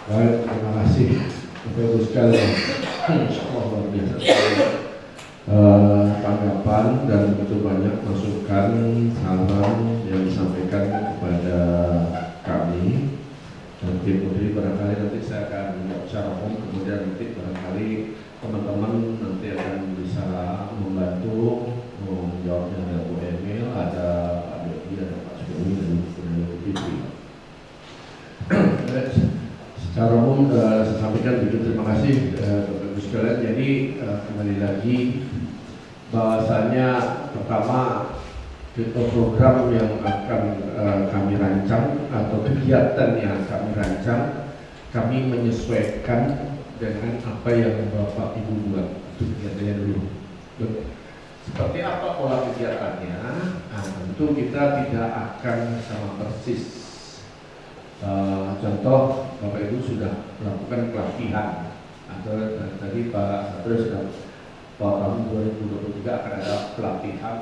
Baik, terima kasih Bapak Ibu sekalian. Wah, luar biasa sekali. Tanggapan dan begitu banyak masukan saran yang disampaikan kepada kami dan tim Udri. Barangkali nanti saya akan menjawab secara umum, kemudian nanti barangkali teman-teman nanti akan bisa membantu menjawabnya. Ada Bu Emil, ada Pak Dodi, ada Pak Sugeng, dan Bu Fitri. Secara umum saya sampaikan begitu. Terima kasih Bapak Ibu sekalian. Jadi kembali lagi bahwasanya pertama program yang akan kami rancang atau kegiatan yang kami rancang, kami menyesuaikan dengan apa yang Bapak Ibu buat. Itu kegiatannya dulu. Seperti apa pola kegiatannya? Nah, tentu kita tidak akan sama persis. Contoh, Bapak Ibu sudah melakukan pelatihan atau tadi Pak Satrio sudah bahwa tahun 2023 akan ada pelatihan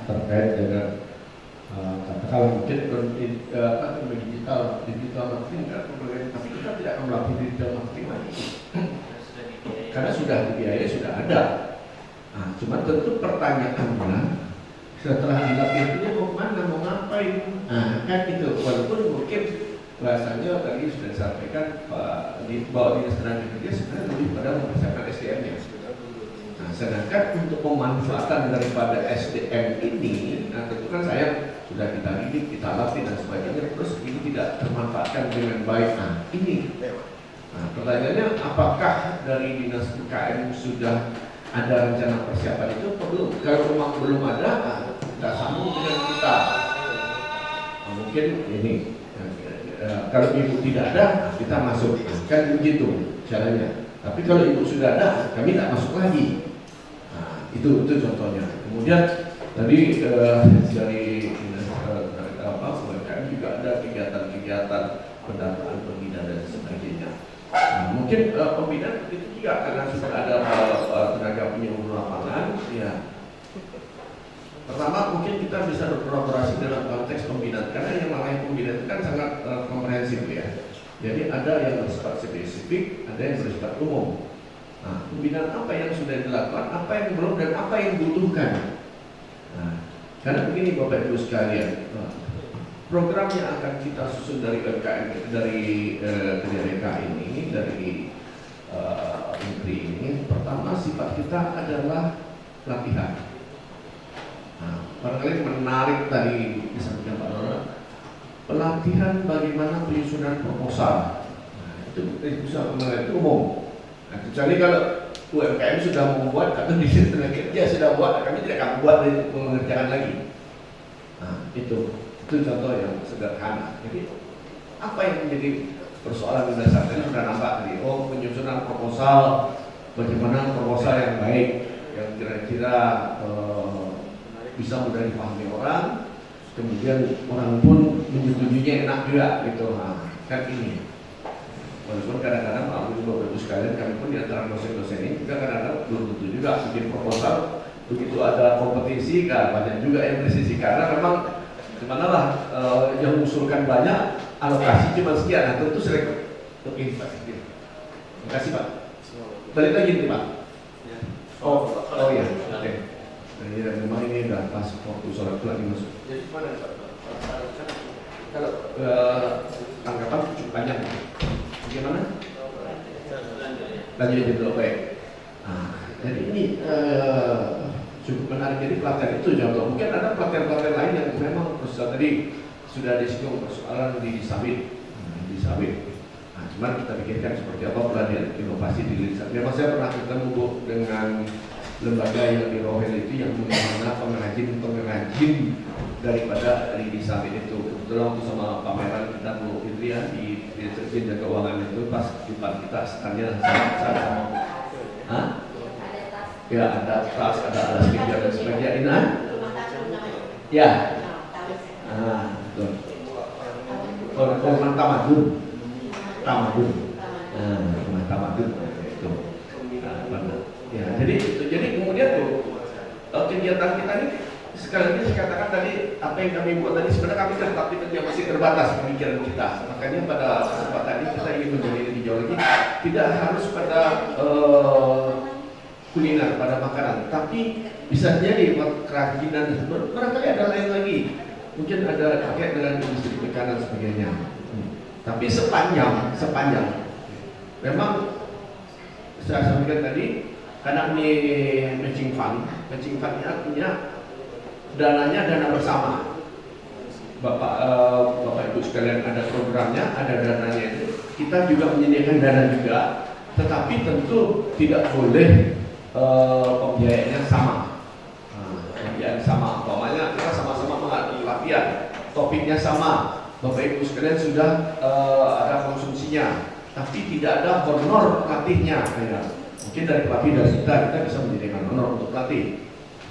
terkait dengan katakanlah mungkin digital marketing, tapi kita tidak akan melatih digital marketing lagi karena sudah dibiayai, sudah ada. Nah, cuma tentu pertanyaannya, setelah dilatih itu mau mana, mau ngapain? Nah, kan itu. Walaupun mungkin bahasanya tadi sudah disampaikan Pak bahwa dinas tenaga kerja sebenarnya lebih pada mempersiapkan SDM-nya. Nah, sedangkan untuk pemanfaatan daripada SDM ini, nah tentu kan saya sudah kita didik, kita latih dan sebagainya, terus ini tidak termanfaatkan dengan baik. Nah, ini. Nah, pertanyaannya, apakah dari dinas UKM sudah ada rencana persiapan itu? Belum. Kalau memang belum ada, kita sambung dengan kita. Nah, mungkin ini kalau ibu tidak ada, kita masuk. Kan begitu caranya. Tapi kalau ibu sudah ada, kami tidak masuk lagi. Nah, itu contohnya. Kemudian tadi dari UMKM juga ada kegiatan-kegiatan pendataan pembinaan dan sebagainya. Nah, mungkin pembinaan itu juga karena sudah ada tenaga penyuluh lapangan, ya. Pertama mungkin kita bisa berkolaborasi dalam konteks pembinaan, karena yang namanya pembinaan itu kan sangat komprehensif ya. Jadi ada yang bersifat spesifik, ada yang bersifat umum. Nah, pembinaan apa yang sudah dilakukan, apa yang belum, dan apa yang dibutuhkan. Nah, karena begini Bapak Ibu sekalian, program yang akan kita susun dari UMKM, dari KDRK ini, dari Indri ini, pertama sifat kita adalah pelatihan. Nah, barangkali menarik tadi disampaikan Pak Nora, pelatihan bagaimana penyusunan proposal. Nah, itu bisa mengenai umum. Nah, kecuali kalau UMKM sudah membuat atau di tenaga kerja sudah buat, kami tidak akan buat dan mengerjakan lagi. Nah, itu contoh yang sederhana. Jadi apa yang menjadi persoalan mendasar tadi sudah nampak tadi. Oh, penyusunan proposal, bagaimana proposal yang baik, yang kira-kira bisa mudah dipahami orang, kemudian orang pun menyetujuinya enak juga gitu. Nah, kan ini. Walaupun kadang-kadang Bapak Ibu sekalian, kami pun di antara dosen-dosen ini juga kadang-kadang belum tentu juga bikin proposal. Begitu ada kompetisi, kan banyak juga yang presisi karena memang dimanalah yang mengusulkan banyak, alokasi cuma sekian. Nah, tentu sering lebih Pak. Terima kasih Pak. Balik lagi nih Pak. Oh iya. Oke. Nah, ya, memang ini udah pas waktu sholat lagi masuk. Jadi mana Pak? Kalau tanggapan cukup banyak. Bagaimana? Lanjut dulu, baik. Nah, jadi ini cukup menarik. Jadi pelatihan itu contoh. Mungkin ada pelatihan-pelatihan lain yang memang tadi sudah disinggung persoalan di disabit. Nah, cuman kita pikirkan seperti apa pelatihan inovasi di Lisan. Memang saya pernah ketemu dengan lembaga yang di Rohel itu yang mana pengrajin daripada di disabit itu. Kebetulan waktu sama pameran kita Bu Indria di Dirjen Jasa Keuangan itu pas di depan kita standnya sama. Hah? Ya, ada tas, ada alas kerja dan sebagainya. Ya. Nah, betul. Rumah Tamadun. Nah, rumah Tamadun itu. Nah, ya, jadi kemudian tuh kegiatan kita ini sekali lagi saya katakan tadi apa yang kami buat tadi sebenarnya kami tapi masih terbatas pemikiran kita. Makanya pada kesempatan ini kita ingin menjadi lebih jauh lagi. Tidak harus pada kuliner, pada makanan, tapi bisa jadi kerajinan. Barangkali ada lain lagi. Mungkin ada terkait dengan industri perikanan dan sebagainya. Tapi sepanjang memang saya sampaikan tadi, karena ini matching fund ini artinya dananya dana bersama. Bapak Ibu sekalian, ada programnya, ada dananya itu. Kita juga menyediakan dana juga, tetapi tentu tidak boleh pembiayaannya sama. Pembiayaan sama, umpamanya kita sama-sama mengadakan latihan, topiknya sama, Bapak Ibu sekalian sudah ada konsumsinya, tapi tidak ada honor pelatihnya. Ya. Mungkin dari pelatih dari kita bisa menyediakan honor untuk pelatih,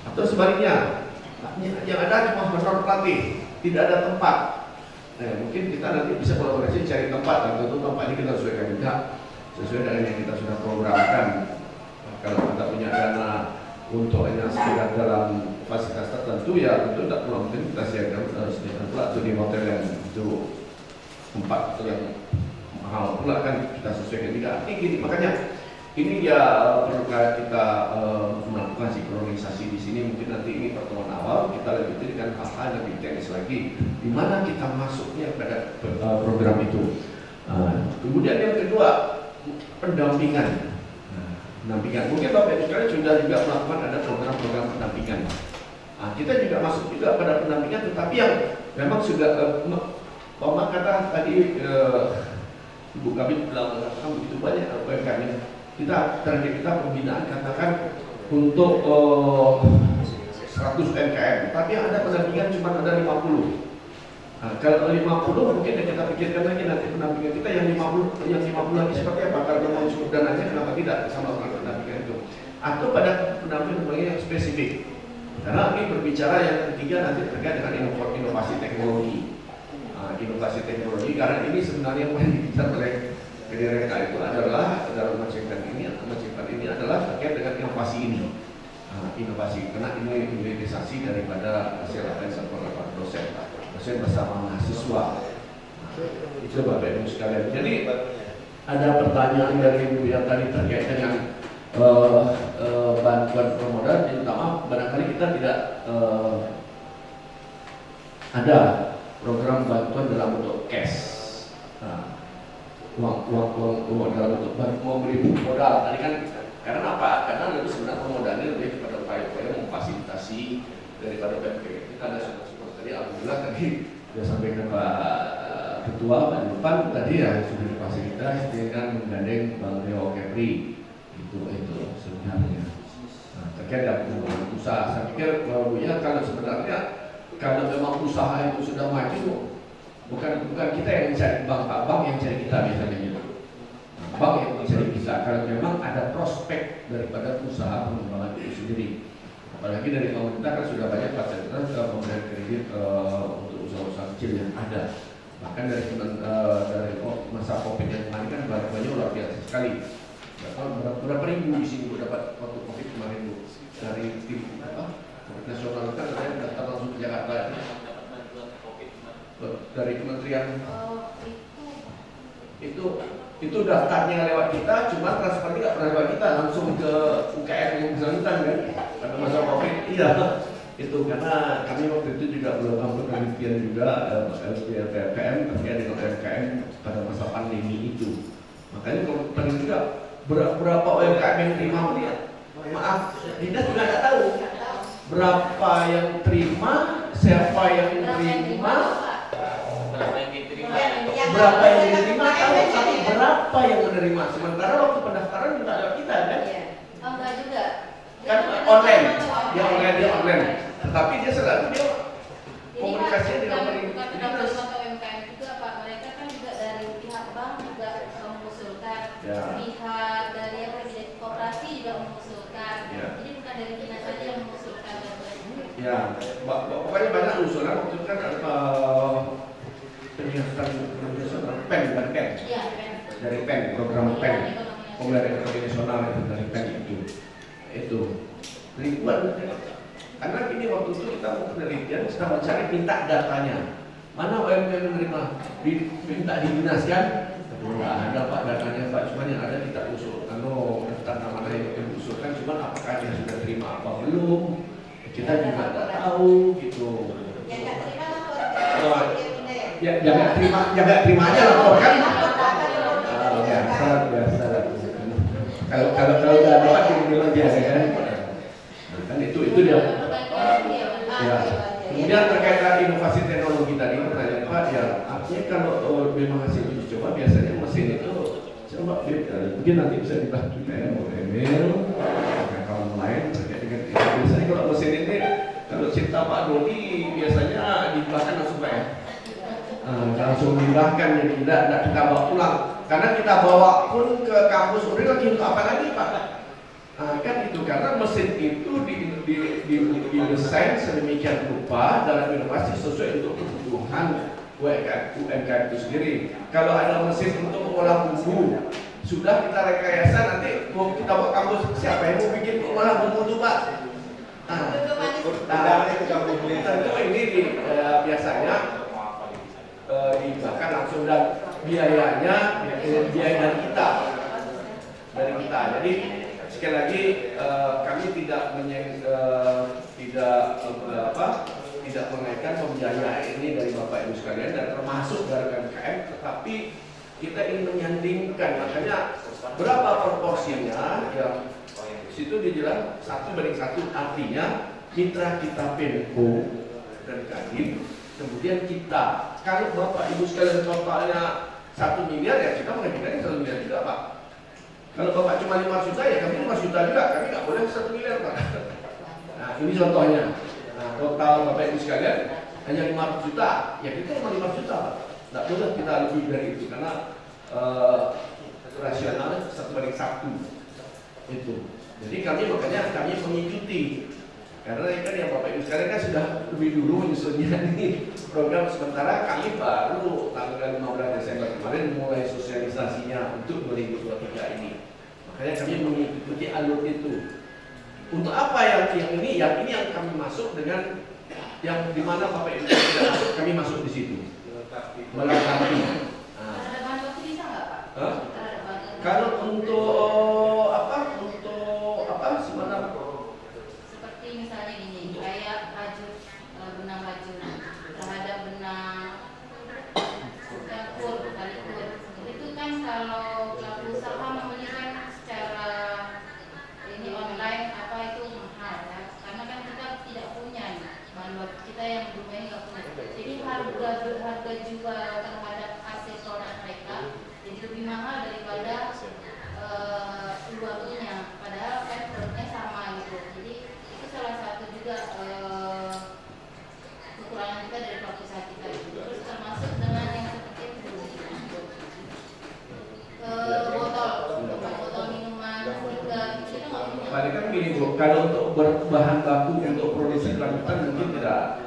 atau sebaliknya yang ada cuma honor pelatih, tidak ada tempat. Mungkin kita nanti bisa kolaborasi cari tempat, dan tentu tempat ini kita sesuaikan juga sesuai dengan yang kita sudah programkan. Kalau kita punya dana untuk hanya sekedar dalam fasilitas tertentu, ya tentu tidak perlu mungkin kita sediakan pula di hotel yang itu tempat itu yang mahal pula kan, kita sesuaikan juga. Ini makanya ini ya perlu kita melakukan sinkronisasi di sini. Mungkin nanti ini pertemuan awal kita lanjutkan dengan hal-hal yang lebih teknis lagi, di mana kita masuknya pada program itu. Kemudian yang kedua, pendampingan. Mungkin Bapak Ibu sekalian sudah juga melakukan ada program-program pendampingan. Kita juga masuk juga pada pendampingan, tetapi yang memang sudah kata tadi Ibu Kabit bilang begitu banyak UMKM. Target kita pembinaan katakan untuk 100 UMKM, tapi yang ada pendampingan cuma ada 50. Kalau 50 mungkin yang kita pikirkan lagi nanti pendampingan kita yang 50 lagi seperti apa? Kalau mau cukup dananya kenapa tidak sama dengan pendampingan itu? Atau pada pendampingan yang spesifik. Karena ini berbicara yang ketiga nanti terkait dengan inovasi teknologi. Inovasi teknologi, karena ini sebenarnya yang paling dikejar oleh PDRK itu adalah dalam macet ini adalah terkait dengan inovasi ini. Inovasi, karena ini hilirisasi daripada hasil apa yang disampaikan oleh dosen bersama mahasiswa. Itu Bapak Ibu sekalian. Jadi ada pertanyaan dari Ibu yang tadi terkait dengan bantuan permodalan, terutama barangkali kita tidak ada program bantuan dalam bentuk cash. Uang dalam bentuk memberi modal. Tadi kan karena apa? Karena itu sebenarnya permodalannya lebih kepada upaya-upaya memfasilitasi daripada BPK. Kita ada support tadi, alhamdulillah tadi sudah sampaikan Pak Ketua Pak Depan tadi ya sudah difasilitasi dengan menggandeng Bang Rio Kepri itu sebenarnya. Terkait dengan usaha, saya pikir bahwa kalau sebenarnya kalau memang usaha itu sudah maju, bukan kita yang mencari bank yang cari kita biasanya gitu. Bank yang mencari kita kalau memang ada prospek daripada usaha pengembangan itu sendiri. Apalagi dari pemerintah kan sudah banyak fasilitas pemberian kredit untuk usaha-usaha kecil yang ada. Bahkan dari masa COVID yang kemarin kan banyak luar biasa sekali. Berapa ribu di sini dapat waktu COVID kemarin Bu, dari tim COVID nasional kan ada yang datang langsung ke Jakarta dari kementerian. Itu daftarnya lewat kita, cuma transfer tidak pernah lewat kita, langsung ke UKM yang bersangkutan kan pada masa COVID. Iya, itu karena kami waktu itu juga belum mampu penelitian juga PPM terkait dengan UMKM pada masa pandemi itu. Makanya kalau penelitian juga berapa UMKM yang terima dia? Maaf, Dinas juga tidak tahu berapa yang terima, siapa yang terima, berapa yang diterima, tapi berapa yang menerima. Sementara waktu pendaftaran tidak ada kita kan? Oh enggak juga. Kan online. Tetapi dia selalu komunikasinya dengan pemerintah. UMKM juga Pak, mereka kan juga dari pihak bank juga mengusulkan, pihak dari koperasi juga mengusulkan. Jadi bukan dari dinas saja yang mengusulkan. Ya, pokoknya banyak usulan waktu itu kan penyiasan PEN bukan PEN. Iya, PEN. Dari PEN, program PEN, pemulihan ekonomi nasional itu dari PEN itu ribuan. Karena ini waktu itu kita mau penelitian, kita mencari minta datanya. Mana UMKM menerima? Minta didinaskan? Enggak ada Pak datanya Pak, cuma yang ada kita usul. Kalau daftar nama yang diusulkan, cuma apakah dia sudah terima apa belum? Kita juga tidak tahu gitu. Yang nggak terima lapor. Yang nggak terima aja lapor kan? Biasa. Kalau udah dapat terima aja kan? Kan itu dia. Ya. Kemudian terkait inovasi teknologi tadi pertanyaan Pak, ya artinya kalau memang hasil uji coba biasanya mesin itu coba mungkin nanti bisa dibantu kayak Emil, kawan lain terkait dengan itu. Biasanya kalau mesin ini kalau cipta Pak Dodi biasanya dibahkan langsung Pak ya. Langsung dibahkan ya, tidak kita bawa pulang karena kita bawa pun ke kampus udah lagi untuk apa lagi Pak? Kan itu karena mesin itu didesain sedemikian rupa dalam inovasi sesuai untuk kebutuhan UMKM itu sendiri. Kalau ada mesin untuk mengolah bumbu, sudah kita rekayasa nanti mau kita bawa kampus, siapa yang mau bikin mengolah bumbu itu Pak? Tentu ini biasanya dibahkan langsung dan biayanya biaya dari kita. Jadi sekali lagi kami tidak menaikkan pembiayaan ini dari Bapak Ibu sekalian dan termasuk dari UMKM, tetapi kita ingin menyandingkan, makanya berapa proporsinya ya situ dijelaskan 1:1, artinya mitra kita Penko dan Kadin, kemudian kita kalau Bapak Ibu sekalian totalnya 1 miliar ya kita mengajukan 1 miliar juga Pak. Kalau Bapak cuma 5 juta ya kami 5 juta juga, kami nggak boleh 1 miliar Pak. Nah ini contohnya. Nah total Bapak Ibu sekalian hanya 5 juta, ya kita cuma 5 juta Pak. Nggak boleh kita lebih dari itu karena rasionalnya 1:1 itu. Jadi makanya kami mengikuti. Karena kan yang Bapak Ibu sekalian kan sudah lebih dulu menyusunnya nih program, sementara kami baru tanggal 15 Desember kemarin mulai sosialisasinya untuk 2023 ini. Makanya kami mengikuti alur itu. Untuk apa yang ini yang kami masuk dengan yang dimana Bapak Ibu tidak masuk, kami masuk di situ. Melengkapi. Ada bahan baku bisa nggak Pak? Kalau untuk sebenarnya seperti misalnya gini, kayak benang rajut terhadap benang kalikur, itu kan kalau pelaku usaha membelikan secara ini online apa itu mahal ya, karena kan kita tidak punya bahan baku, kita yang bermain nggak punya, jadi harga jual terhadap hasil produk mereka jadi lebih mahal daripada luar punya, padahal kan produknya sama gitu. Jadi itu salah satu juga kekurangan kita dari pelaku usaha kita itu. Terus termasuk dengan yang seperti itu botol minuman juga kita nggak punya. Paling kan gini Bu, kalau untuk berbahan baku untuk produksi lanjutan mungkin tidak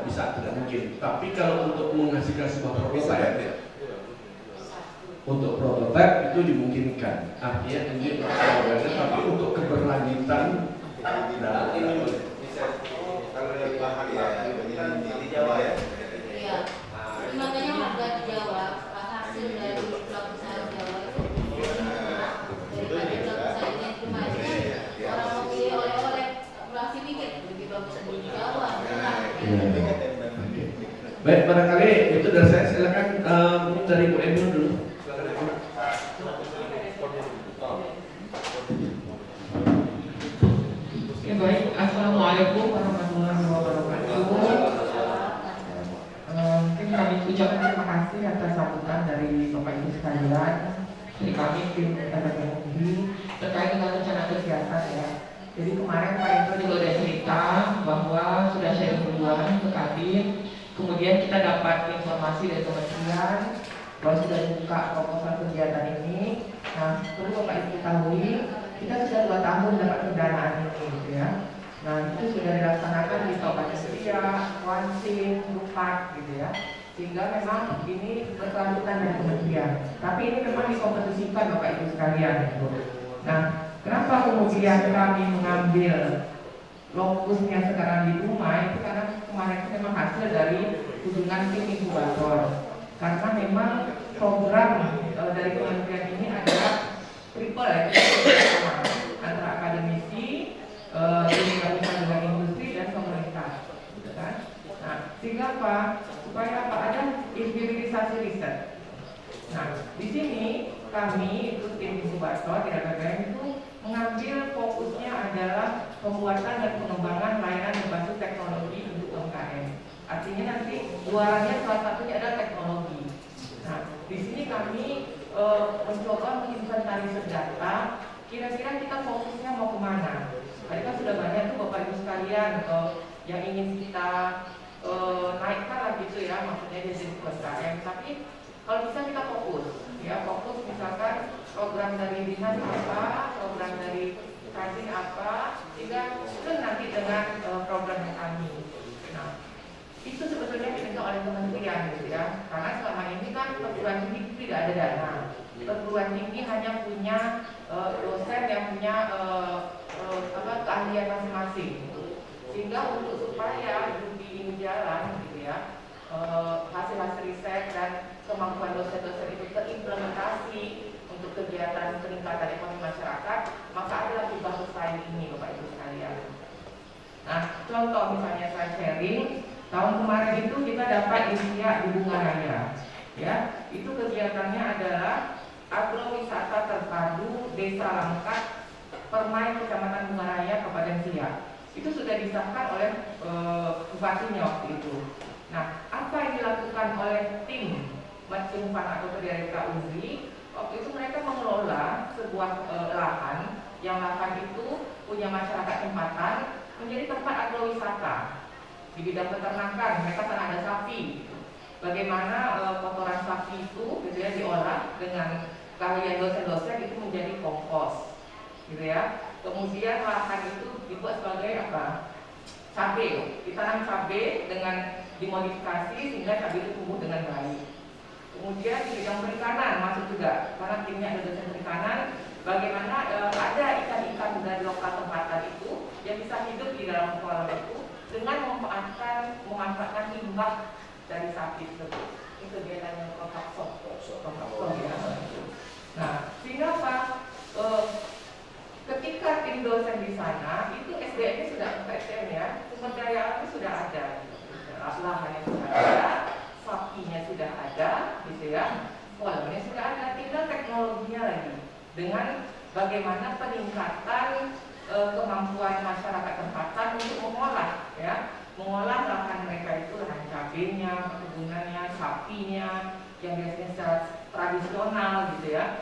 bisa, tidak mungkin. Tapi kalau untuk menghasilkan sebuah prototipe, untuk prototipe itu dimungkinkan. Artinya ini tapi untuk keberlanjutan kalau dari bahan di Jawa ya. Iya. Makanya harga di Jawa hasil dari pelaku usaha Jawa itu daripada pelaku usaha ini cuma orang mau beli oleh-oleh masih mikir lebih bagus di Jawa. Baik, barangkali itu dari saya, silakan mungkin dari Bu Emil dulu. Ya baik, assalamualaikum warahmatullahi wabarakatuh. Mungkin kami ucapkan terima kasih atas sambutan dari Bapak Ibu sekalian. Dari kami tim FMUI terkait dengan rencana kegiatan ya. Jadi kemarin Pak Indro juga sudah cerita bahwa sudah sharing berdua ke Kadin. Kemudian kita dapat informasi dari kementerian bahwa sudah dibuka proposal kegiatan ini. Nah, perlu Bapak Ibu ketahui, kita sudah 2 tahun dapat pendanaan ini gitu ya. Nah, itu sudah dilaksanakan di Kabupaten Siak, Kuansing, Lupak gitu ya. Sehingga memang ini berkelanjutan dari kementerian. Tapi ini memang dikompetisikan Bapak Ibu sekalian gitu. Nah, kenapa kemudian kami mengambil lokusnya sekarang di rumah itu karena kemarin itu memang hasil dari kunjungan tim inkubator. Karena memang program dari kementerian ini adalah triple ya, antara akademisi, digabungkan dengan industri dan pemerintah, gitu kan? Nah, sehingga apa? Supaya apa? Ada hilirisasi riset. Nah, di sini kami itu tim inkubator di LPPM itu mengambil fokusnya adalah pembuatan dan pengembangan layanan berbasis teknologi untuk UMKM. Artinya nanti jualannya salah satunya adalah teknologi. Nah, di sini kami mencoba menginventarisir data. Kira-kira kita fokusnya mau kemana? Tadi kan sudah banyak tuh Bapak Ibu sekalian yang ingin kita naikkan lah gitu ya, maksudnya jadi UMKM. Tapi kalau bisa kita fokus, ya fokus misalkan program dari dinas apa, program dari Kadin apa, sehingga itu nanti dengan program kami. Nah, itu sebetulnya diminta oleh kementerian gitu ya, karena selama ini kan perguruan tinggi tidak ada dana. Perguruan tinggi hanya punya dosen yang punya keahlian masing-masing, sehingga untuk supaya studi ini jalan gitu ya, hasil-hasil riset dan kemampuan dosen-dosen itu terimplementasi untuk kegiatan peningkatan ekonomi masyarakat, maka adalah tugas lain ini Bapak Ibu sekalian. Nah, contoh misalnya saya sharing, tahun kemarin itu kita dapat ISIA di Bungaraya. Ya, itu kegiatannya adalah agrowisata terpadu Desa Langkat Permai Kecamatan Bungaraya Kabupaten Siak. Itu sudah disahkan oleh bupatinya waktu itu. Nah, apa yang dilakukan oleh tim Mercimpan atau Pendidikan Undri? Waktu itu mereka mengelola sebuah lahan, yang lahan itu punya masyarakat tempatan menjadi tempat agrowisata di bidang peternakan. Mereka sana ada sapi. Bagaimana kotoran sapi itu gitu ya diolah dengan keahlian dosen-dosen itu menjadi kompos, gitu ya. Kemudian lahan itu dibuat sebagai apa? Cabai. Ditanam cabai dengan dimodifikasi sehingga cabai itu tumbuh dengan baik. Kemudian di bidang perikanan masuk juga, karena timnya ada dosen perikanan. Bagaimana ada ikan-ikan dari lokal tempatan itu yang bisa hidup di dalam kolam itu dengan memanfaatkan limbah dari sapi tersebut. Ini kegiatan yang kompakson ya. Nah, sehingga apa? Ketika tim dosen di sana itu SDM-nya sudah SDM ya, sumber daya alamnya sudah ada, lahannya sudah ada, sapinya sudah ada, gitu ya, kolamnya sudah ada, tinggal teknologinya lagi dengan bagaimana peningkatan kemampuan masyarakat tempatan untuk mengolah, ya, mengolah lahan mereka itu, lahan cabenya, perkebunannya, sapinya, yang biasanya secara tradisional, gitu ya,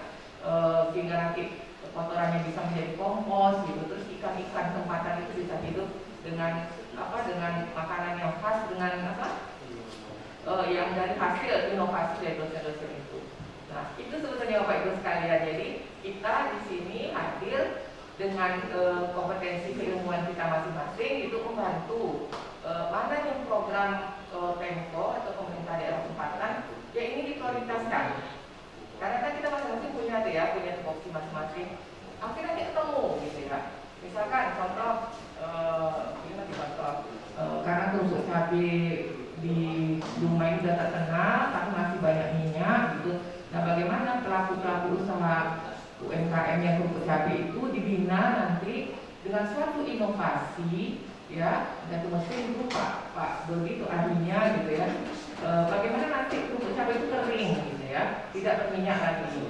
sehingga nanti kotorannya bisa menjadi kompos, gitu. Terus ikan-ikan tempatan itu bisa hidup dengan apa? Dengan makanan yang khas, dengan apa? Yang dari hasil inovasi dari dosen-dosen itu. Nah, itu sebetulnya Bapak Ibu sekalian. Jadi kita di sini hadir dengan kompetensi keilmuan kita masing-masing itu membantu mana yang program Pemko atau pemerintah daerah tempatan ya ini diprioritaskan. Karena kan kita masing-masing punya tuh ya, punya tupoksi masing-masing. Akhirnya kita ketemu gitu ya. Misalkan contoh karena kerupuk cabai di rumah ini sudah terkenal, tapi masih banyak minyak gitu. Nah, bagaimana pelaku-pelaku usaha UMKM yang kerupuk cabai itu dibina nanti dengan suatu inovasi, ya, dan mesin itu Pak Dodi itu ahlinya gitu ya. Bagaimana nanti kerupuk cabai itu kering gitu ya, tidak berminyak lagi.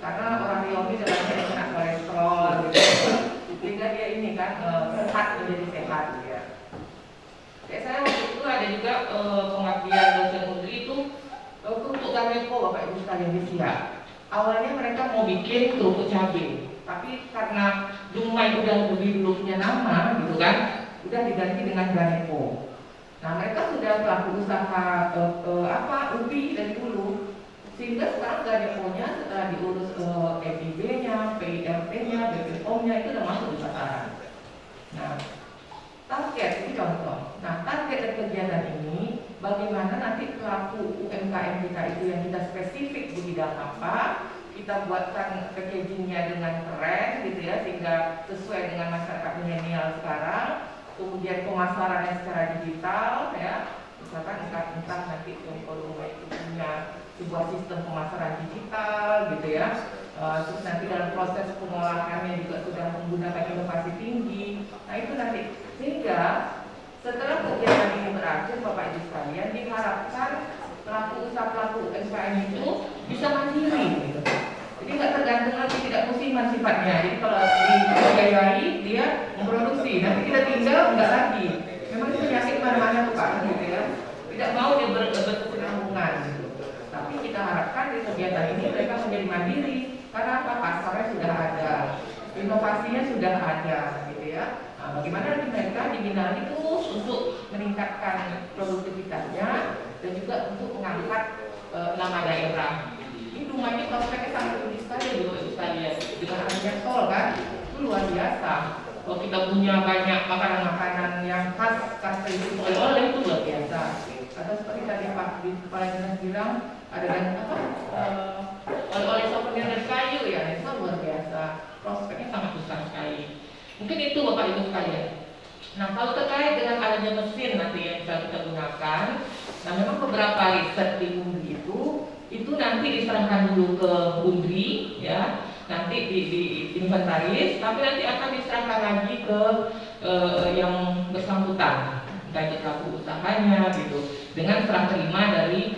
Karena orang Riau dalamnya yang kena kolesterol gitu. Sehingga dia ini kan sehat, menjadi sehat gitu ya. Kayak saya waktu itu ada juga pengabdian dosen Undri itu kerupuk Gameko Bapak Ibu sekalian di Siak. Awalnya mereka mau bikin kerupuk cabai, tapi karena Dumai udah lebih dulu punya nama gitu kan, udah diganti dengan Gameko. Nah, mereka sudah pelaku usaha ubi dari dulu, sehingga sekarang Ganekonya setelah diurus FIB-nya, PIRT-nya, BPOM-nya itu udah masuk di pasaran. Nah, target ini contoh. Nah, target dari kegiatan ini bagaimana nanti pelaku UMKM kita itu yang kita spesifik di bidang apa, kita buatkan packagingnya dengan keren gitu ya, sehingga sesuai dengan masyarakat milenial sekarang. kemudian pemasarannya secara digital ya, misalkan entah nanti kalau itu punya sebuah sistem pemasaran digital gitu ya. Terus nanti dalam proses pengolahannya juga sudah menggunakan inovasi tinggi. Nah itu nanti, sehingga setelah kegiatan ini berakhir Bapak Ibu sekalian, diharapkan pelaku usaha pelaku UMKM itu bisa mandiri gitu. Jadi nggak tergantung lagi, tidak musiman sifatnya. Jadi kalau dibiayai dia memproduksi, nanti kita tinggal nggak lagi. Memang itu penyakit mana-mana tuh Pak gitu ya. Tidak mau dia berkesinambungan gitu. Tapi kita harapkan di kegiatan ini mereka menjadi mandiri. Karena apa? Pasarnya sudah ada, inovasinya sudah ada, gitu ya. Nah, bagaimana nanti mereka dibina itu untuk meningkatkan produktivitasnya dan juga untuk mengangkat nama daerah. Ini rumahnya prospeknya sangat unik sekali Bapak Ibu sekalian. Dengan adanya tol kan, itu luar biasa. Kalau kita punya banyak makanan-makanan yang khas itu oleh-oleh itu luar biasa. Atau seperti tadi Pak Kepala Dinas bilang ada apa? Oleh-oleh souvenir dari kayu ya, itu luar biasa. Prospeknya sangat besar sekali. Mungkin itu Bapak Ibu sekalian. Nah kalau terkait dengan adanya mesin nanti yang bisa kita gunakan, nah memang beberapa riset di UNDRI itu nanti diserahkan dulu ke UNDRI ya, nanti di inventaris, tapi nanti akan diserahkan lagi ke yang bersangkutan, baik pelaku usahanya gitu, dengan serah terima dari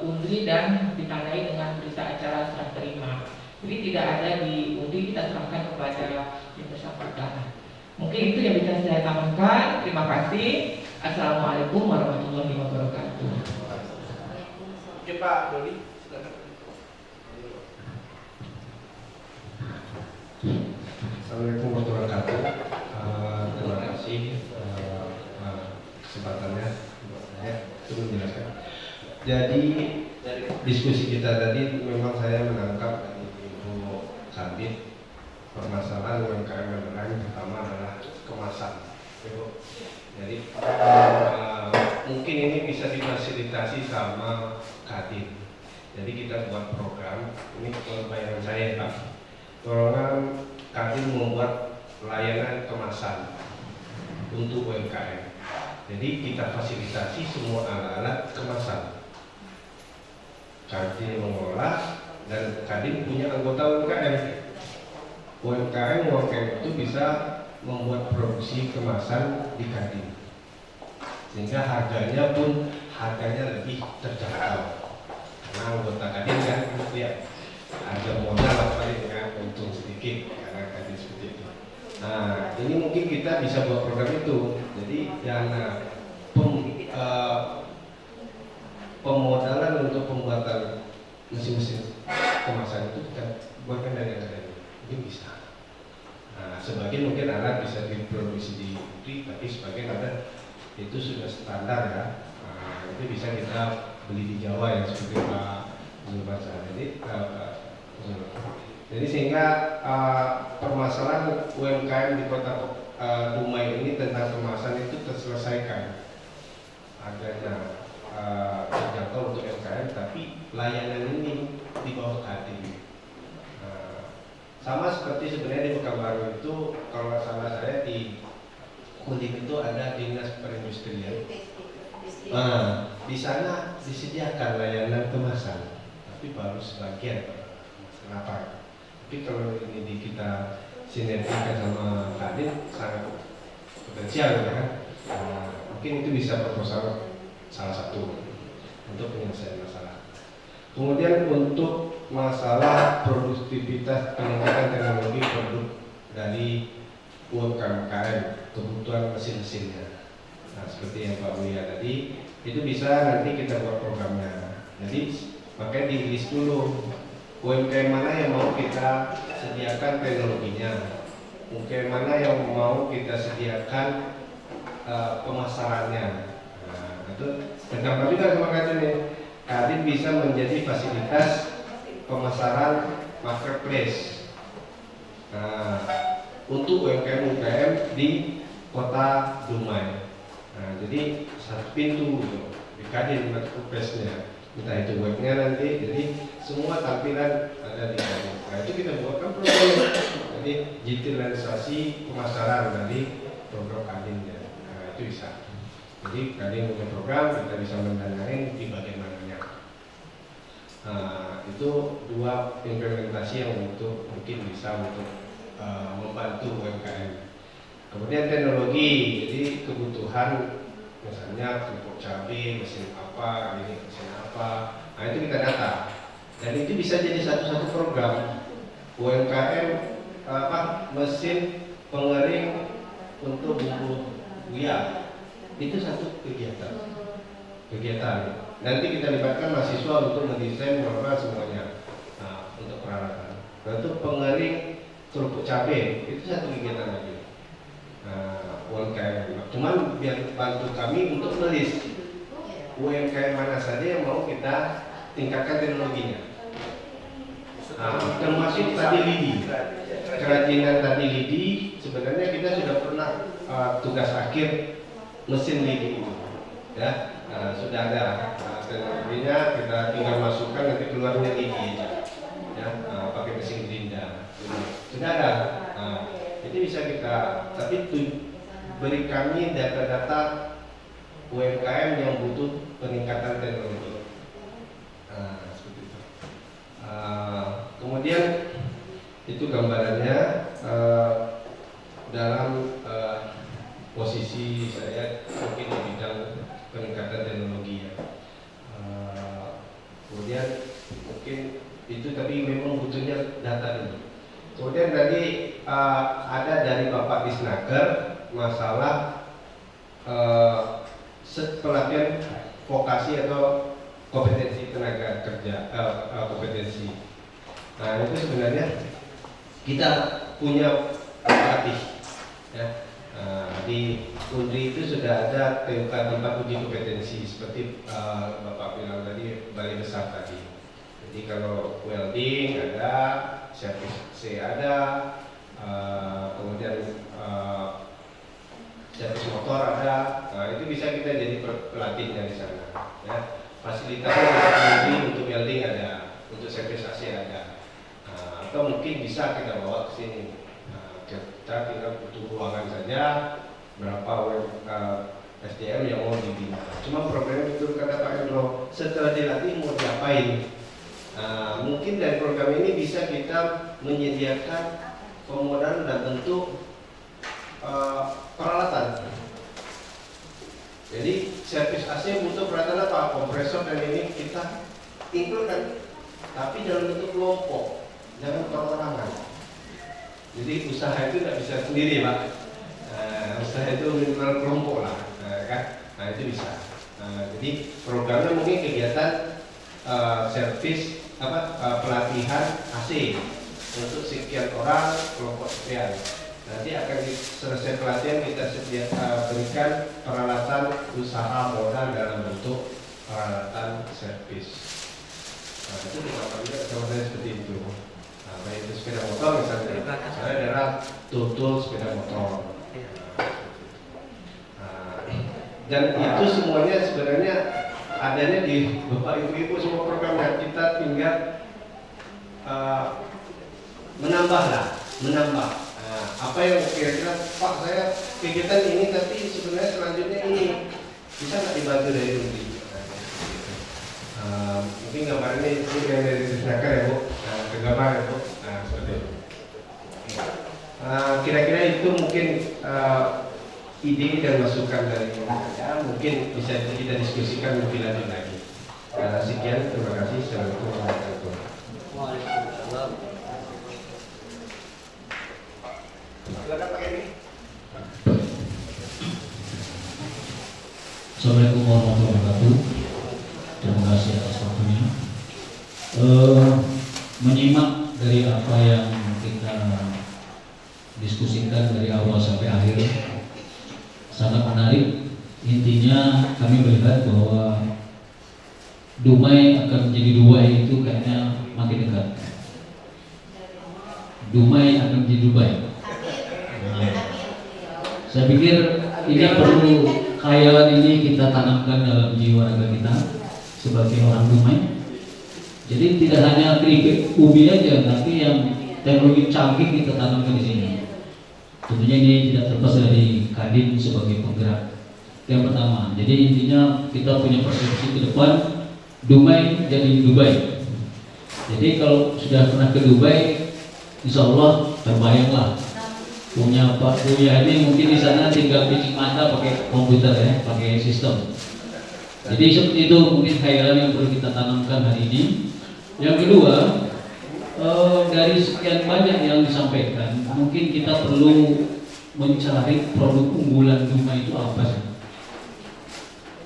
UNDRI dan ditandai dengan berita acara serah terima. Jadi tidak ada di UNDRI, kita serahkan kepada yang bersangkutan. Mungkin itu yang bisa saya tambahkan. Terima kasih. Assalamualaikum warahmatullahi wabarakatuh. Oke Pak Doli, silakan. Assalamualaikum warahmatullahi wabarakatuh. Terima kasih kesempatannya buat saya untuk menjelaskan. Jadi diskusi kita tadi memang saya menangkap dari Ibu Sabit permasalahan UMKM adalah yang pertama adalah kemasan. Jadi mungkin ini bisa difasilitasi sama Kadin. Jadi kita buat program, ini kalau bayangan saya Pak, program Kadin membuat layanan kemasan untuk UMKM. Jadi kita fasilitasi semua alat-alat kemasan. Kadin mengolah dan Kadin punya anggota UMKM. UMKM itu bisa membuat produksi kemasan di Kadin, sehingga harganya lebih terjangkau. Karena anggota Kadin kan ya ada modal paling dengan untung sedikit karena Kadin seperti itu. Nah ini mungkin kita bisa buat program itu. Jadi dana pemodalan untuk pembuatan mesin-mesin kemasan itu kita buatkan dari Kadin. Mungkin bisa. Nah, sebagian mungkin alat bisa diproduksi di UNDRI, tapi sebagian ada itu sudah standar ya. Nah, itu bisa kita beli di Jawa yang seperti Pak Zulbaca. Jadi sehingga permasalahan UMKM di Kota Dumai ini tentang kemasan itu terselesaikan. Adanya terjangkau untuk UMKM, tapi layanan ini di bawah Kadin. Sama seperti sebenarnya di Pekanbaru itu, kalau nggak salah saya di Kulim itu ada dinas perindustrian. Nah, di sana disediakan layanan kemasan, tapi baru sebagian. Kenapa? Tapi kalau ini kita sinergikan sama Kadin sangat potensial ya. Mungkin itu bisa proposal salah satu untuk penyelesaian masalah. Kemudian untuk masalah produktivitas peningkatan teknologi produk dari UMKM, kebutuhan mesin-mesinnya. Nah, seperti yang Pak Buya tadi, itu bisa nanti kita buat programnya. Jadi makanya di list dulu UMKM mana yang mau kita sediakan teknologinya, UMKM mana yang mau kita sediakan pemasarannya. Nah, itu terdampak juga sama Kadin. Kadin bisa menjadi fasilitas pemasaran marketplace untuk UMKM di Kota Dumai. Nah, jadi satu pintu di Kadin marketplace-nya, entah itu webnya nanti, jadi semua tampilan ada di Kadin. Nah, itu kita buatkan program, jadi digitalisasi pemasaran dari program kadinnya. Itu bisa. Jadi kadin punya program, kita bisa mendanai di bagian mananya. Itu dua implementasi yang mungkin bisa untuk membantu UMKM. Kemudian teknologi, jadi kebutuhan misalnya pupuk cabai, mesin apa, ini mesin apa, itu kita data. Dan itu bisa jadi satu program UMKM mesin pengering untuk bumbu buia. Itu satu kegiatan. Nanti kita libatkan mahasiswa untuk mendesain berapa semuanya. Untuk peralatan. Untuk pengering kerupuk cabai itu satu kegiatan lagi. UMKM. Cuman biar bantu kami untuk menulis UMKM mana saja yang mau kita tingkatkan teknologinya. Termasuk tadi lidi, kerajinan tadi lidi. Sebenarnya kita sudah pernah tugas akhir mesin lidi itu, ya sudah ada teknologinya, kita tinggal masukkan nanti keluarnya lidi aja, ya pakai mesin gerinda, sudah ada. Itu bisa kita, tapi beri kami data-data UMKM yang butuh peningkatan teknologi. Seperti itu. Kemudian itu gambarannya dalam posisi saya mungkin di bidang peningkatan teknologi ya. Kemudian mungkin itu tapi memang butuhnya data dulu. Kemudian tadi ada dari Bapak Disnaker masalah pelatihan vokasi atau kompetensi tenaga kerja, kompetensi. Nah itu sebenarnya kita punya pelatih, ya. Di Undri itu sudah ada tempat uji kompetensi seperti Bapak bilang tadi, Balai Besar tadi. Jadi kalau welding ada, servis C ada, kemudian servis motor ada. Itu bisa kita jadi pelatihnya di sana, ya. Fasilitasnya untuk welding ada, untuk servis AC ada, atau mungkin bisa kita bawa ke sini. Kita tinggal butuh ruangan saja, berapa SDM yang mau dibina. Cuma programnya betul kata Pak Hendro, setelah dilatih mau diapain? Mungkin dari program ini bisa kita menyediakan pemodal dan bentuk peralatan. Jadi servis AC butuh peralatan apa? Kompresor dan ini kita include, tapi dalam bentuk kelompok, jangan perorangan. Jadi usaha itu tidak bisa sendiri, Pak. Usaha itu minimal kelompok lah, kan? Itu bisa. Jadi programnya mungkin kegiatan servis pelatihan AC untuk sekian orang kelompok sekian. Nanti akan selesai pelatihan kita berikan peralatan usaha modal dalam bentuk peralatan servis. Itu juga sama saya seperti itu. Baik itu sepeda motor misalnya, saya adalah tool sepeda motor. Dan itu semuanya sebenarnya adanya di Bapak Ibu semua programnya. Kita tinggal menambah. Apa yang kira-kira Pak saya kegiatan ini tapi sebenarnya selanjutnya ini bisa nggak dibantu dari dulu? Mungkin gambarnya ini yang dari Disnaker ya Bu, gambar ya Bu. Seperti itu. Kira-kira itu mungkin ide dan masukan dari mungkin bisa kita diskusikan lebih lanjut lagi. Sekian, terima kasih. Assalamualaikum warahmatullahi wabarakatuh. Assalamualaikum warahmatullahi wabarakatuh. Terima kasih atas waktunya. Menyimak dari apa yang kita diskusikan dari awal sampai akhir sangat menarik. Intinya kami melihat bahwa Dumai akan menjadi dua itu kayaknya makin dekat. Dumai akan menjadi Dubai. Saya pikir ini perlu khayalan ini kita tanamkan dalam jiwa raga kita sebagai orang Dumai. Jadi tidak hanya keripik ubi aja, tapi yang teknologi canggih kita tanamkan di sini. Tentunya ini tidak terlepas dari Kadin sebagai penggerak. Yang pertama, jadi intinya kita punya persepsi ke depan, Dumai jadi Dubai. Jadi kalau sudah pernah ke Dubai, insya Allah terbayanglah punya Pak Buya ini mungkin di sana tinggal cuci mata pakai komputer ya, pakai sistem. Jadi seperti itu mungkin khayalan yang perlu kita tanamkan hari ini. Yang kedua, dari sekian banyak yang disampaikan, mungkin kita perlu mencari produk unggulan Dumai itu apa sih?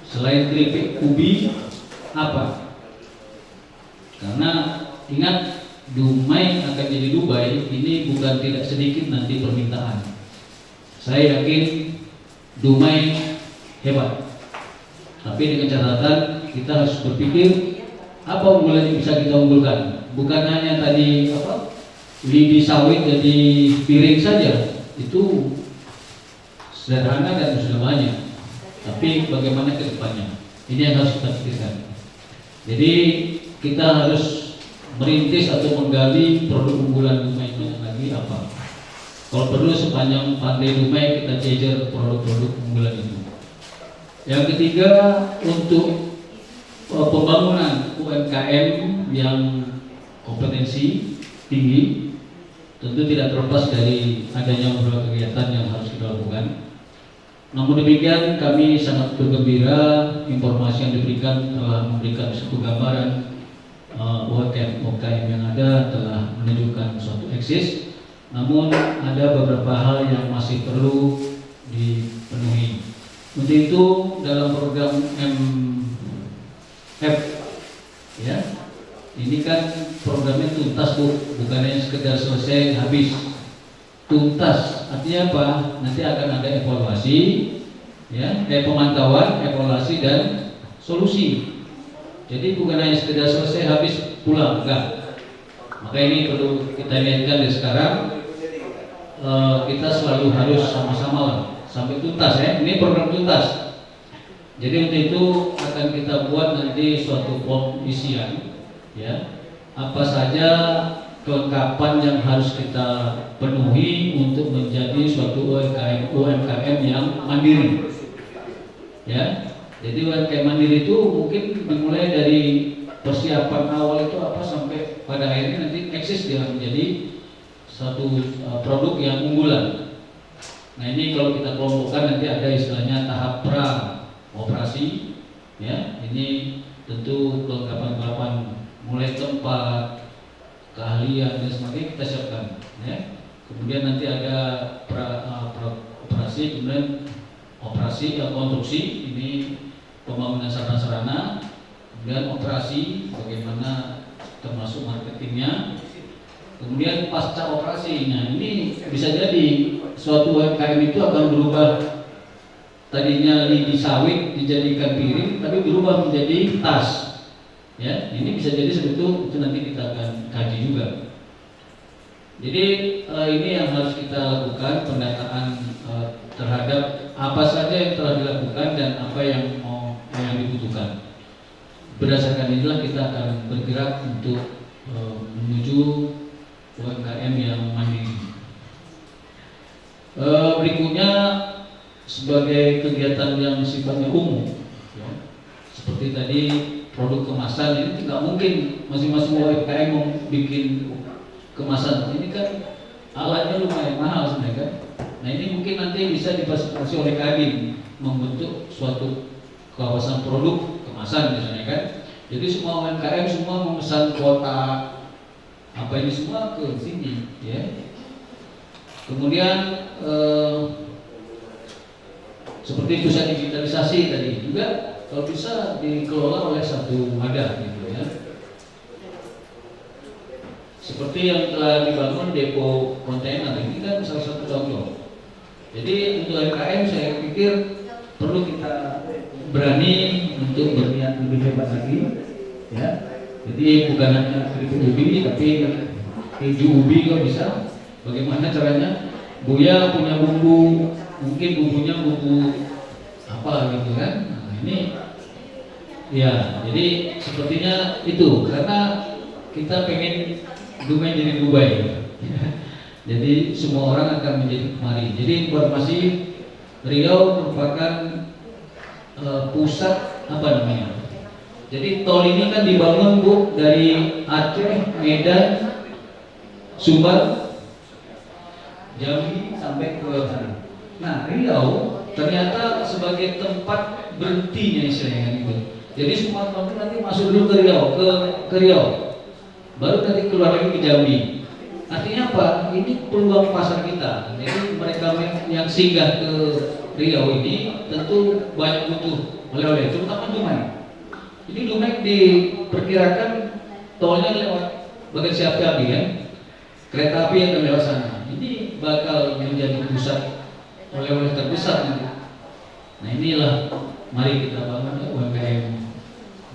Selain keripik ubi, apa? Karena ingat, Dumai akan jadi Dubai, ini bukan tidak sedikit nanti permintaan. Saya yakin Dumai hebat. Tapi dengan catatan kita harus berpikir apa unggulan yang bisa kita unggulkan. Bukan hanya tadi lidi sawit jadi piring saja, itu sederhana dan sudah banyak. Tapi bagaimana ke depannya? Ini yang harus kita pikirkan. Jadi kita harus merintis atau menggali produk unggulan Dumai lagi apa. Kalau perlu sepanjang pantai Dumai kita jejer produk-produk unggulan itu. Yang ketiga, untuk pembangunan UMKM yang kompetensi tinggi, tentu tidak terlepas dari adanya beberapa kegiatan yang harus kita lakukan. Namun demikian, kami sangat bergembira informasi yang diberikan telah memberikan satu gambaran UMKM yang ada telah menunjukkan suatu eksis. Namun ada beberapa hal yang masih perlu dipenuhi. Untuk itu dalam program MF ya, ini kan programnya tuntas bukan hanya sekedar selesai habis. Tuntas artinya apa? Nanti akan ada evaluasi, ya, pemantauan, evaluasi dan solusi. Jadi bukan hanya sekedar selesai habis pulang, enggak. Maka ini perlu kita lihatkan dari sekarang. Kita selalu harus sama-sama lah sampai tuntas ya. Ini program tuntas. Jadi untuk itu akan kita buat nanti suatu form isian, ya. Apa saja kelengkapan yang harus kita penuhi untuk menjadi suatu UMKM yang mandiri, ya. Jadi UMKM mandiri itu mungkin dimulai dari persiapan awal itu apa sampai pada akhirnya nanti eksis dia menjadi satu produk yang unggulan. Nah ini kalau kita kelompokkan nanti ada istilahnya tahap pra operasi, ya. Ini tentu kelengkapan mulai tempat, keahlian dan sebagainya kita siapkan, ya. Kemudian nanti ada operasi, kemudian operasi konstruksi, ini pembangunan sarana-sarana, kemudian operasi bagaimana termasuk marketingnya, kemudian pasca operasi. Nah ini bisa jadi suatu UMKM itu akan berubah, tadinya lidi sawit dijadikan piring tapi berubah menjadi tas, ya. Ini bisa jadi sebetulnya itu nanti kita akan kaji juga. Jadi ini yang harus kita lakukan, pendataan terhadap apa saja yang telah dilakukan dan apa yang dibutuhkan. Berdasarkan inilah kita akan bergerak untuk menuju UMKM yang mandiri. Berikutnya sebagai kegiatan yang sifatnya umum, ya. Seperti tadi produk kemasan ini tidak mungkin masing-masing UMKM mau bikin kemasan. Ini kan alatnya lumayan mahal sebenarnya kan. Nah ini mungkin nanti bisa difasilitasi oleh Kadin membentuk suatu kawasan produk kemasan misalnya kan. Jadi semua UMKM semua memesan kuota apa ini semua ke sini, ya. Kemudian seperti pusat digitalisasi tadi juga kalau bisa dikelola oleh satu wadah gitu ya. Seperti yang telah dibangun depo kontainer ini kan salah satu contoh. Jadi untuk UMKM saya pikir perlu kita berani untuk berniat lebih hebat lagi, ya. Jadi bukan hanya keripik ubi tapi keju ubi kalau bisa. Bagaimana caranya? Buya punya bumbu, mungkin bumbunya bumbu apa gitu kan? Nah, ini ya, jadi sepertinya itu karena kita pengen Dumai jadi Dubai. Jadi semua orang akan menjadi kemari. Jadi informasi, Riau merupakan pusat apa namanya? Jadi tol ini kan dibangun Bu dari Aceh, Medan, Sumbar, Jambi sampai ke sana. Nah, Riau ternyata sebagai tempat berhentinya istilahnya itu. Jadi semua tol nanti masuk dulu ke Riau, baru nanti keluar lagi ke Jambi. Artinya apa? Ini peluang pasar kita. Jadi mereka yang singgah ke Riau ini tentu banyak butuh oleh-oleh, terutama Dumai. Ini Dumai diperkirakan tolnya lewat bagian Siapiabi ya, kereta api yang akan lewat sana. Ini bakal menjadi pusat oleh-oleh terbesar nanti. Nah inilah, mari kita bangun UMKM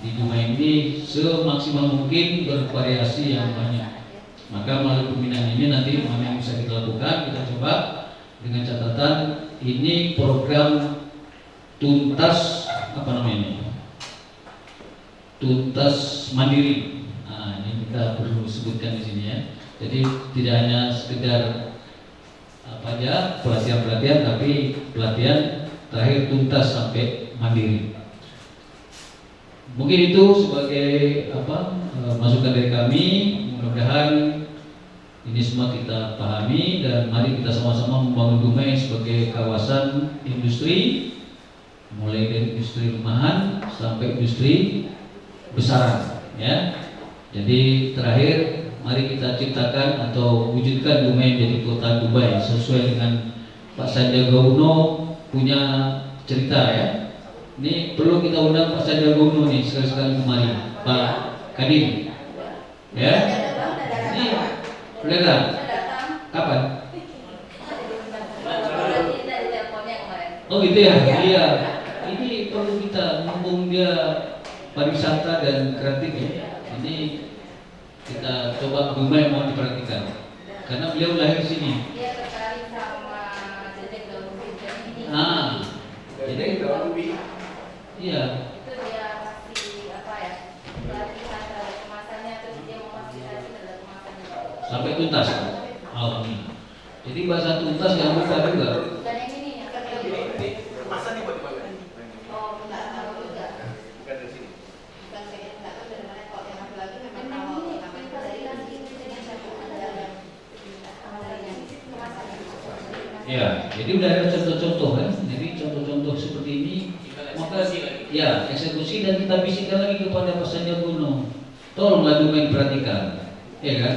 di Dumai ini semaksimal mungkin bervariasi yang banyak. Maka melalui pembinaan ini nanti mana yang bisa kita lakukan, kita coba dengan catatan ini program tuntas apa namanya ini? Tuntas mandiri. Nah, ini kita perlu sebutkan di sini ya. Jadi tidak hanya sekedar apa aja pelatihan, tapi pelatihan terakhir tuntas sampai mandiri. Mungkin itu sebagai masukan dari kami. Mudah-mudahan ini semua kita pahami dan mari kita sama-sama membangun Dumai sebagai kawasan industri, mulai dari industri rumahan sampai industri besaran ya. Jadi terakhir mari kita ciptakan atau wujudkan Dumai menjadi kota Dubai sesuai dengan Pak Sandiaga Uno punya cerita ya. Ini perlu kita undang Pak Sandiaga Uno nih sekali-sekali kemari, Pak Kadin ya. Ini udah datang? Kapan? Oh gitu ya? Iya. Ini perlu kita, mumpung dia pariwisata dan kreatif ya. Ini kita coba Dumai mau diperhatikan karena beliau lahir di sini. Dia tertarik sama Dedek Daun Ubi ini. Jadi iya. Itu dia kasih apa ya? Pelatihan terhadap kemasannya, terus dia memfasilitasi terhadap kemasannya. Sampai tuntas. Alhamdulillah. Jadi bahasa tuntas yang buka juga. Dan yang ini yang Kemasan dibuat di mana? oh enggak tahu juga. Bukan dari sini. Bukan saya enggak tahu dari mana kalau yang satu lagi memang kalau namanya dari lagi ini satu ada yang kemasannya. Ya, jadi udah ada contoh-contoh kan. Jadi contoh-contoh seperti ini maka ya eksekusi dan kita bisikkan lagi kepada Pak Sandiaga Uno. Tolonglah Dumai perhatikan, ya kan?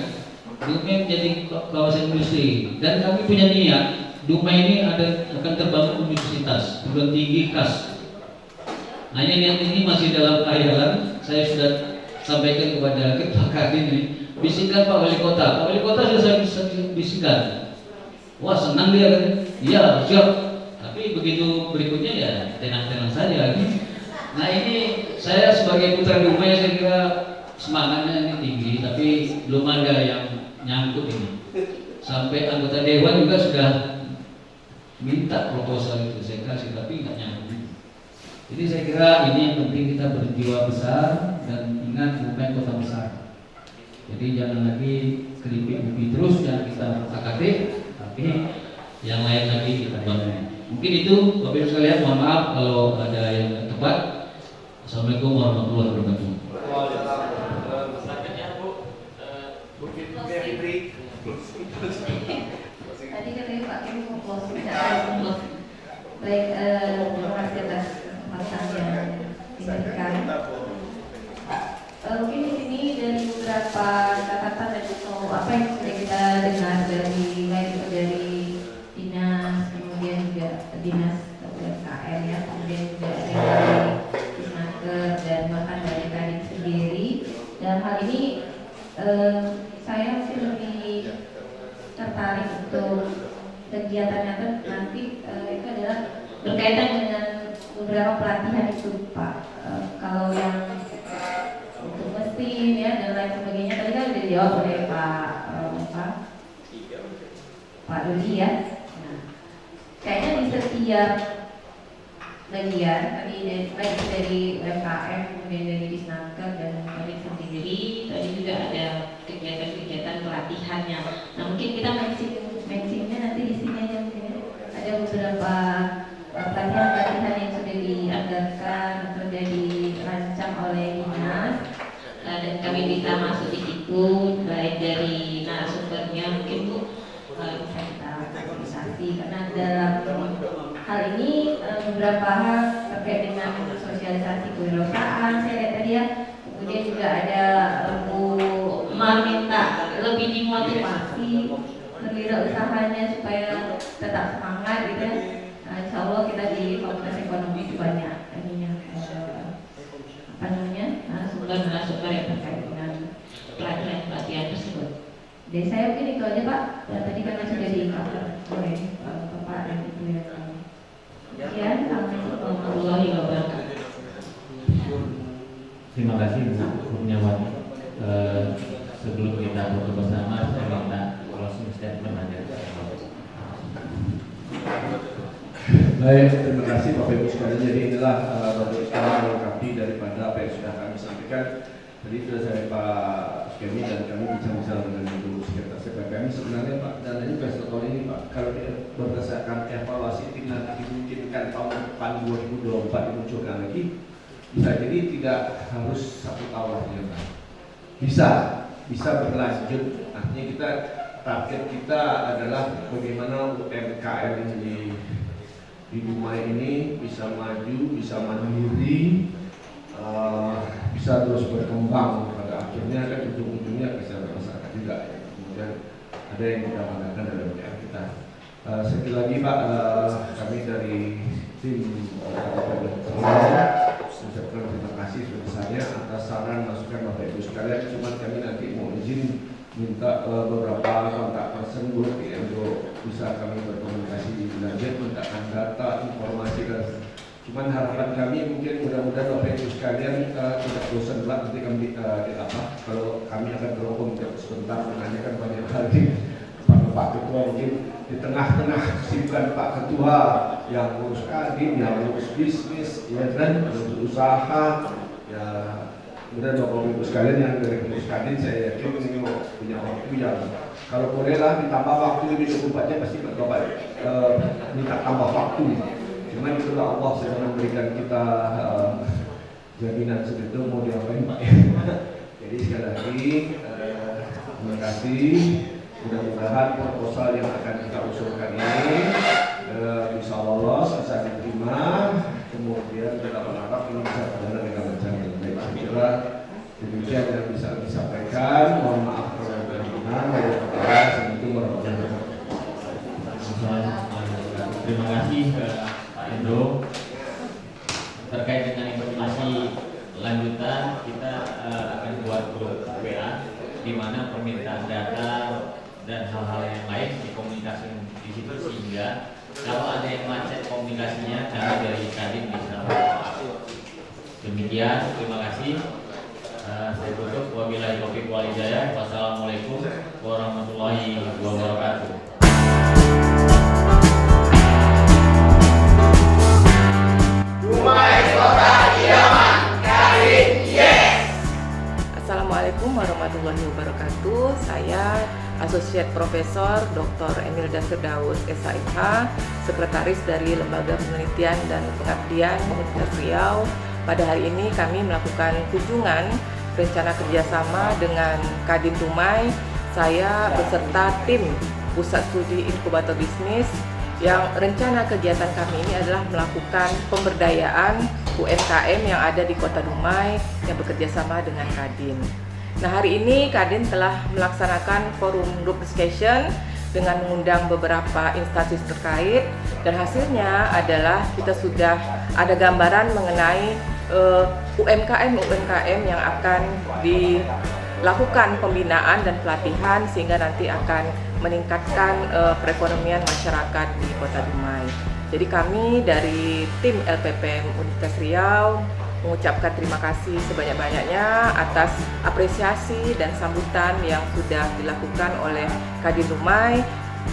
Dumai menjadi kawasan industri dan kami punya niat Dumai ini akan terbangun universitas perguruan tinggi KAS. Hanya niat ini masih dalam khayalan. Saya sudah sampaikan kepada Ketua Kadin ini, bisikan Pak Wali Kota. Pak Wali Kota sudah saya bisikan. Wah senang dia kan? Iya siap. Tapi begitu berikutnya ya tenang-tenang saja. Nah ini saya sebagai putra Dumai saya kira semangatnya ini tinggi, tapi belum ada yang nyangkut ini. Sampai anggota dewan juga sudah minta proposal itu saya kasih, tapi nggak nyambung. Jadi saya kira ini yang penting kita berjiwa besar dan ingat Dumai kota besar. Jadi jangan lagi keripik ubi terus, jangan kita AKT, tapi yang lain lagi kita bangun. Mungkin itu Bapak Ibu sekalian, mohon maaf kalau ada yang tidak tepat. Assalamualaikum warahmatullahi wabarakatuh. Selanjutnya Bu, Fitri. Tadi katanya Pak Kim mau closing, baik, terima kasih atas kesempatan yang diberikan. Mungkin di sini dari beberapa catatan dan apa yang sudah kita dengar dari dinas, kemudian juga dinas UMKM ya, kemudian juga dari Disnaker dan bahkan dari Kadin sendiri. Dalam hal ini saya masih lebih tertarik untuk kegiatannya nanti itu adalah berkaitan dengan beberapa pelatihan itu Pak. Kalau yang untuk mesin ya dan lain sebagainya tadi kan sudah dijawab oleh Pak Dodi ya. Nah, kayaknya di setiap bagian tadi baik dari UMKM kemudian dari Disnaker dan Kadin sendiri tadi juga ada kegiatan-kegiatan pelatihannya. Nah mungkin kita mention baik dari narasumbernya mungkin Bu bisa kita fasilitasi karena dalam hal ini beberapa hal terkait dengan sosialisasi kewirausahaan saya lihat tadi ya, kemudian juga ada Bu meminta lebih dimotivasi berwirausahanya supaya tetap semangat gitu ya. Nah, insya Allah kita di Fakultas Ekonomi itu banyak narasumber yang terkait dengan pelatihan tersebut. Dari saya mungkin itu aja Pak. Dan tadi karena sudah di-cover oleh Bapak dan Ibu yang kami. Sekian, Assalamualaikum warahmatullahi wabarakatuh. Terima kasih Bu Kurniawati. Sebelum kita foto bersama, saya minta closing statement aja. Baik, terima kasih Bapak Ibu sekalian. Jadi inilah Bapak sekarang melengkapi daripada apa yang sudah kami sampaikan. Tadi sudah saya Pak Skemi dan kami bicara dengan Ibu Sekretaris CPPM. Sebenarnya Pak, dan ini tahun ini Pak, kalau berdasarkan evaluasi tim nanti dimungkinkan tahun depan 2024 dimunculkan lagi, bisa jadi tidak harus 1 tahun lagi Pak. Bisa berlanjut. Artinya kita target kita adalah bagaimana UMKM ini di Dumai ini bisa maju, bisa mandiri, bisa terus berkembang. Pada akhirnya kan ujung-ujungnya kesehatan masyarakat juga ya. Kemudian ada yang kita banggakan dalam PR kita. Sekali lagi Pak, kami dari tim ucapkan terima kasih sebesarnya atas saran masukan Bapak Ibu sekalian. Cuma kami nanti mau izin minta beberapa kontak person untuk bisa kami berkomunikasi lebih lanjut, mintakan data, informasi dan cuman harapan kami mungkin mudah-mudahan Bapak Ibu sekalian tidak bosan Pak, nanti kami kalau kami akan teropong sebentar menanyakan banyak hal di Pak Ketua, mungkin di tengah-tengah kesibukan Pak Ketua yang urus kadin, yang urus bisnis, ya kan, urus usaha, ya. Kemudian Bapak Ibu sekalian yang dari urus kadin, saya yakin ini punya waktu yang kalau bolehlah ditambah waktu lebih 24 jam pasti Bapak minta tambah waktu. Cuma itulah Allah sedang memberikan kita jaminan segitu mau diapain Pak. Jadi sekali lagi terima kasih. Mudah-mudahan proposal yang akan kita usulkan ini bisa lolos, bisa diterima. Kemudian kita berharap ini bisa berjalan dengan lancar dan baik. Saya kira demikian yang bisa disampaikan. Mohon maaf kalau ada benar. Assalamualaikum warahmatullahi wabarakatuh. Terima kasih Pak Endo. Terkait dengan informasi lanjutan, kita akan buat grup WA di mana permintaan data dan hal-hal yang lain dikomunikasikan di situ, sehingga kalau ada yang macet komunikasinya kami dari Kadin bisa. Demikian, terima kasih. Saya tutup. Wabillahi taufiq wal hidayah. Wassalamualaikum warahmatullahi wabarakatuh. Dumai Kota Idaman, Kadin, yes! Assalamualaikum warahmatullahi wabarakatuh. Saya Asosiat Profesor Dr. Emilda Firdaus SHMH, Sekretaris dari Lembaga Penelitian dan Pengabdian Universitas Riau. Pada hari ini kami melakukan kunjungan rencana kerjasama dengan Kadin Dumai. Saya beserta tim Pusat Studi Inkubator Bisnis yang rencana kegiatan kami ini adalah melakukan pemberdayaan UMKM yang ada di Kota Dumai yang bekerja sama dengan Kadin. Nah, hari ini Kadin telah melaksanakan forum group discussion dengan mengundang beberapa instansi terkait, dan hasilnya adalah kita sudah ada gambaran mengenai UMKM yang akan dilakukan pembinaan dan pelatihan sehingga nanti akan meningkatkan perekonomian masyarakat di Kota Dumai. Jadi kami dari tim LPPM Universitas Riau mengucapkan terima kasih sebanyak-banyaknya atas apresiasi dan sambutan yang sudah dilakukan oleh Kadin Dumai.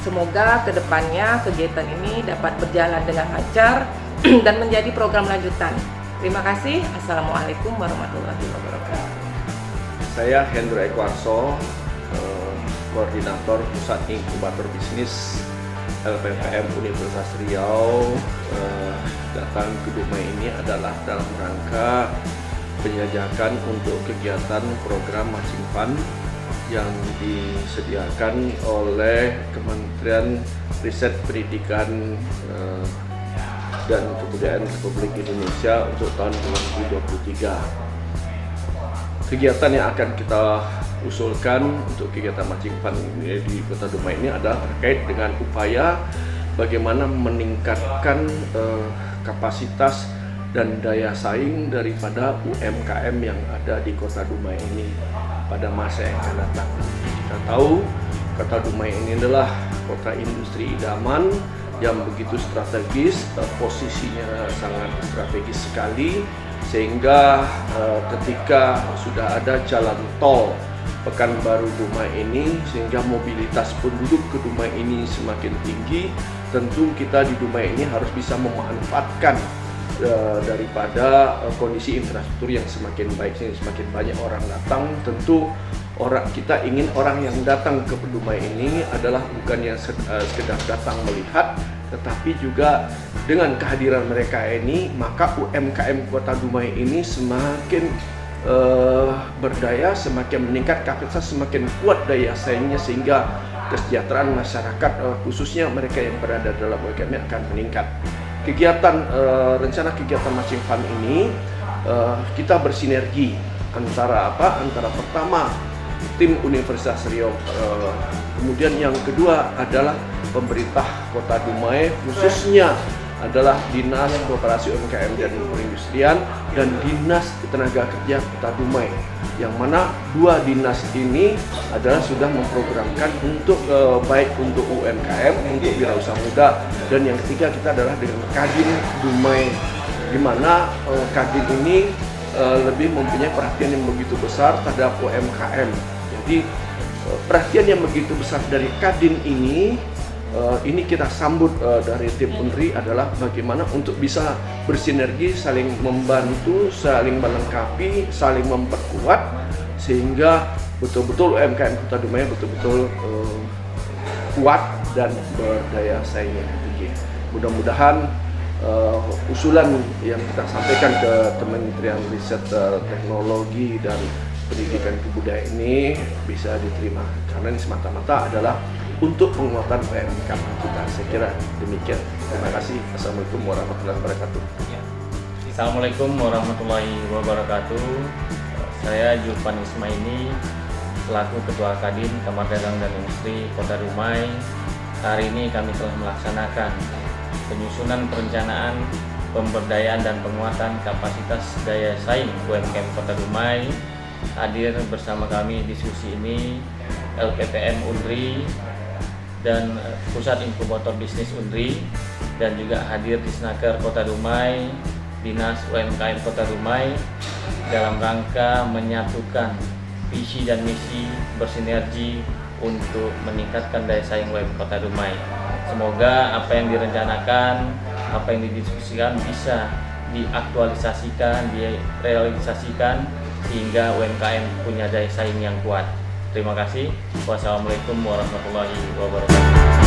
Semoga kedepannya kegiatan ini dapat berjalan dengan lancar dan menjadi program lanjutan. Terima kasih. Assalamualaikum warahmatullahi wabarakatuh. Saya Hendro Ekwarso, Koordinator Pusat Inkubator Bisnis LPPM Universitas Riau. Datang ke Dumai ini adalah dalam rangka penjajakan untuk kegiatan program matching fund yang disediakan oleh Kementerian Riset Pendidikan dan Kebudayaan Republik Indonesia untuk tahun 2023. Kegiatan yang akan kita usulkan untuk kegiatan Matching Fund di Kota Dumai ini adalah terkait dengan upaya bagaimana meningkatkan kapasitas dan daya saing daripada UMKM yang ada di Kota Dumai ini pada masa yang akan datang. Kita tahu Kota Dumai ini adalah kota industri idaman yang begitu strategis, posisinya sangat strategis sekali, sehingga ketika sudah ada jalan tol Pekanbaru Dumai ini, sehingga mobilitas penduduk ke Dumai ini semakin tinggi, tentu kita di Dumai ini harus bisa memanfaatkan daripada kondisi infrastruktur yang semakin baik, semakin banyak orang datang. Tentu kita ingin orang yang datang ke Dumai ini adalah bukan yang sekedar datang melihat, tetapi juga dengan kehadiran mereka ini maka UMKM Kota Dumai ini semakin berdaya, semakin meningkat kapasitas, semakin kuat daya saingnya, sehingga kesejahteraan masyarakat khususnya mereka yang berada dalam UMKM akan meningkat. Rencana kegiatan Matching Fund ini kita bersinergi antara pertama tim Universitas Riau, kemudian yang kedua adalah pemerintah Kota Dumai, khususnya adalah Dinas Koperasi UMKM dan Perindustrian dan Dinas Tenaga Kerja Kota Dumai, yang mana dua dinas ini adalah sudah memprogramkan untuk baik untuk UMKM, untuk wirausaha muda, dan yang ketiga kita adalah dengan Kadin Dumai, di mana Kadin ini lebih mempunyai perhatian yang begitu besar terhadap UMKM. Jadi perhatian yang begitu besar dari Kadin ini kita sambut dari tim Unri adalah bagaimana untuk bisa bersinergi, saling membantu, saling melengkapi, saling memperkuat, sehingga betul-betul UMKM Kota Dumai betul-betul kuat dan berdaya saing yang tinggi. Mudah-mudahan usulan yang kita sampaikan ke Kementerian Riset Teknologi dan Pendidikan Kebudayaan ini bisa diterima, karena ini semata-mata adalah untuk penguatan UMKM kita. Saya kira demikian. Terima kasih. Assalamualaikum warahmatullahi wabarakatuh. Assalamualaikum warahmatullahi wabarakatuh. Saya Julpan Ismaini, selaku Ketua Kadin Kamar Dagang dan Industri Kota Dumai. Hari ini kami telah melaksanakan penyusunan perencanaan pemberdayaan dan penguatan kapasitas daya saing UMKM Kota Dumai. Hadir bersama kami diskusi ini LPPM Unri dan Pusat Inkubator Bisnis Unri, dan juga hadir di Disnaker Kota Dumai, Dinas UMKM Kota Dumai, dalam rangka menyatukan visi dan misi bersinergi untuk meningkatkan daya saing UMKM Kota Dumai. Semoga apa yang direncanakan, apa yang didiskusikan bisa diaktualisasikan, direalisasikan, sehingga UMKM punya daya saing yang kuat. Terima kasih. Wassalamualaikum warahmatullahi wabarakatuh.